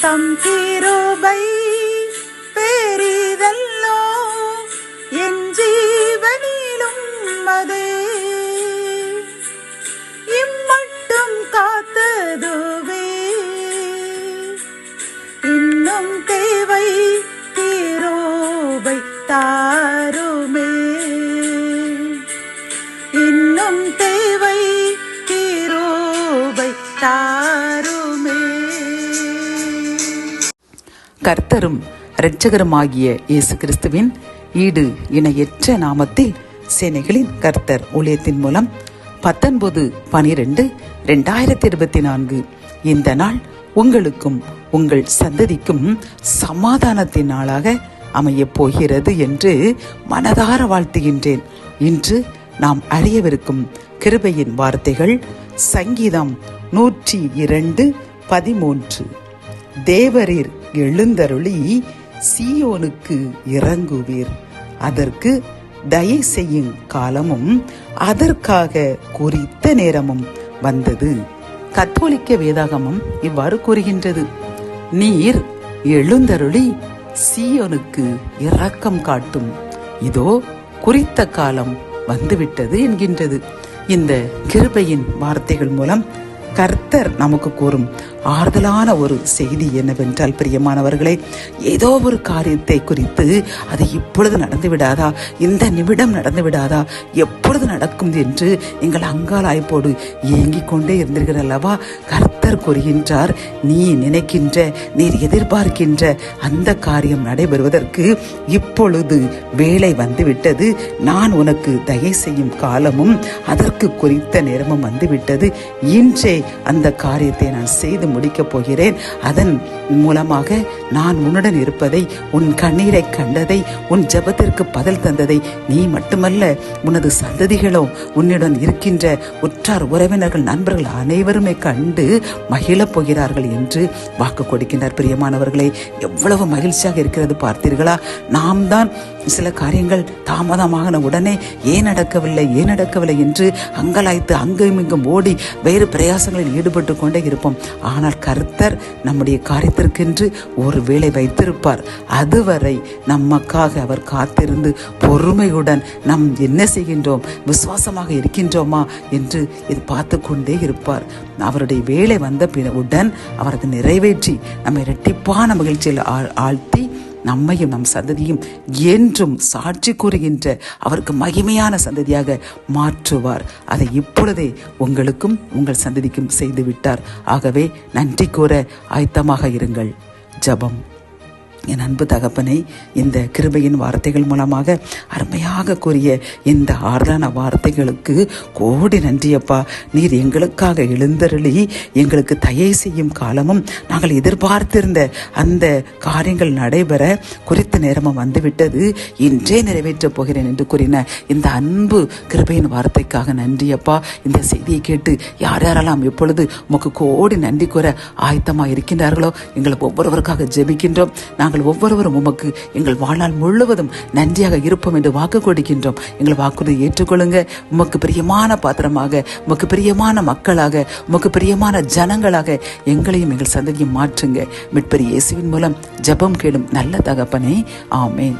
தம் கிருபை பெரிதல்லோ, என் ஜீவனிலும் அதே இம்மட்டும் காத்ததுவே. இன்னும் தேவை கிருபை தாருமே, இன்னும் தேவை கிருபை தாருமே. கர்த்தரும் இரட்சகருமாகிய இயேசு கிறிஸ்துவின் ஈடு இணையற்ற நாமத்தில் சேனைகளின் கர்த்தர் ஊழியத்தின் மூலம் 19/12/2024 இந்த நாள் உங்களுக்கும் உங்கள் சந்ததிக்கும் சமாதானத்தின் நாளாக அமையப் போகிறது என்று மனதார வாழ்த்துகின்றேன். இன்று நாம் அறியவிருக்கும் கிருபையின் வார்த்தைகள் சங்கீதம் 102:13. தேவரீர் எழுந்தருளி சீயோனுக்கு இறங்குவீர், அதற்கு தயை செய்யும் காலமும் அதற்காக குறித்த நேரமும் வந்தது. கத்தோலிக்க வேதாகமம் இவ்வாறு கூறுகின்றது, நீர் எழுந்தருளி சீயோனுக்கு இரக்கம் காட்டும், இதோ குறித்த காலம் வந்துவிட்டது என்கின்றது. இந்த கிருபையின் வார்த்தைகள் மூலம் கர்த்தர் நமக்கு கூறும் ஆறுதலான ஒரு செய்தி என்னவென்றால், பிரியமானவர்களே, ஏதோ ஒரு காரியத்தை குறித்து அது இப்பொழுது நடந்து விடாதா, இந்த நிமிடம் நடந்து விடாதா, எப்பொழுது நடக்கும் என்று நீங்கள் அங்காளாய்ப்போடு ஏங்கிக் கொண்டே இருந்தீர்கள் அல்லவா? கர்த்தர் கூறுகின்றார், நீ நினைக்கின்ற, நீர் எதிர்பார்க்கின்ற அந்த காரியம் நடைபெறுவதற்கு இப்பொழுது வேலை வந்துவிட்டது. நான் உனக்கு தயை செய்யும் காலமும் அதற்கு குறித்த நேரமும் வந்துவிட்டது. இன்றே அந்த காரியத்தை நான் செய்து முடிக்கப் போகிறேன். அதன் மூலமாக நான் உன்னுடன் இருப்பதை, உன் கண்ணீரை கண்டதை, உன் ஜெபத்திற்கு பதில் தந்ததை நீ மட்டுமல்ல, உனது சந்ததிகளோ, உன்னுடன் இருக்கின்ற உற்றார் உறவினர்கள் நண்பர்கள் அனைவருமே கண்டு மகிழப் போகிறார்கள் என்று வாக்கு கொடுக்கின்றார். பிரியமானவர்களே, எவ்வளவு மகிழ்ச்சியாக இருக்கிறது பார்த்தீர்களா? நாம் தான் சில காரியங்கள் தாமதமான உடனே ஏன் நடக்கவில்லை என்று அங்கலாய்த்து அங்கும் இங்கும் ஓடி வேறு பிரயாசங்களில் ஈடுபட்டு கொண்டே இருப்போம். ஆனால் கர்த்தர் நம்முடைய காரியத்திற்கென்று ஒரு வேளை வைத்திருப்பார். அதுவரை நமக்காக அவர் காத்திருந்து பொறுமையுடன் நாம் என்ன செய்கின்றோம், விசுவாசமாக இருக்கின்றோமா என்று இது பார்த்து கொண்டே இருப்பார். அவருடைய வேலை வந்த உடன் அவர் அதை நிறைவேற்றி நம்மை இரட்டிப்பான மகிழ்ச்சியில் ஆழ்த்தி நம்மையும் நம் சந்ததியும் என்றும் சாட்சி கூறுகின்ற அவருக்கு மகிமையான சந்ததியாக மாற்றுவார். அதை இப்பொழுதே உங்களுக்கும் உங்கள் சந்ததிக்கும் செய்துவிட்டார். ஆகவே நன்றி கூற ஆயத்தமாக இருங்கள். ஜெபம். என் அன்பு தகப்பனை, இந்த கிருபையின் வார்த்தைகள் மூலமாக அருமையாக கூறிய இந்த ஆறுதலான வார்த்தைகளுக்கு கோடி நன்றியப்பா. நீர் எங்களுக்காக எழுந்தருளி எங்களுக்கு தயை செய்யும் காலமும் நாங்கள் எதிர்பார்த்திருந்த அந்த காரியங்கள் நடைபெற குறித்த நேரமும் வந்துவிட்டது, இன்றே நிறைவேற்றப் போகிறேன் என்று கூறின இந்த அன்பு கிருபையின் வார்த்தைக்காக நன்றியப்பா. இந்த செய்தியை கேட்டு யார் யாரெல்லாம் எப்பொழுது உமக்கு கோடி நன்றி கூற ஆயத்தமாக இருக்கின்றார்களோ எங்களுக்கு ஒவ்வொருவருக்காக ஜெபிக்கின்றோம். நாங்கள் ஒவ்வொருவரும் உமக்கு எங்கள் வாழ்நாள் முழுவதும் நன்றியாக இருப்போம் என்று வாக்கு கொடுக்கின்றோம். எங்கள் வாக்குறுதியை ஏற்றுக்கொள்ளுங்க. உமக்கு பிரியமான பாத்திரமாக, உமக்கு பிரியமான மக்களாக, உமக்கு பிரியமான ஜனங்களாக எங்களையும் எங்கள் சந்ததியும் மாற்றுங்க. மீட்பர் இயேசுவின் மூலம் ஜெபம் கேளும் நல்ல தகப்பனே, ஆமேன்.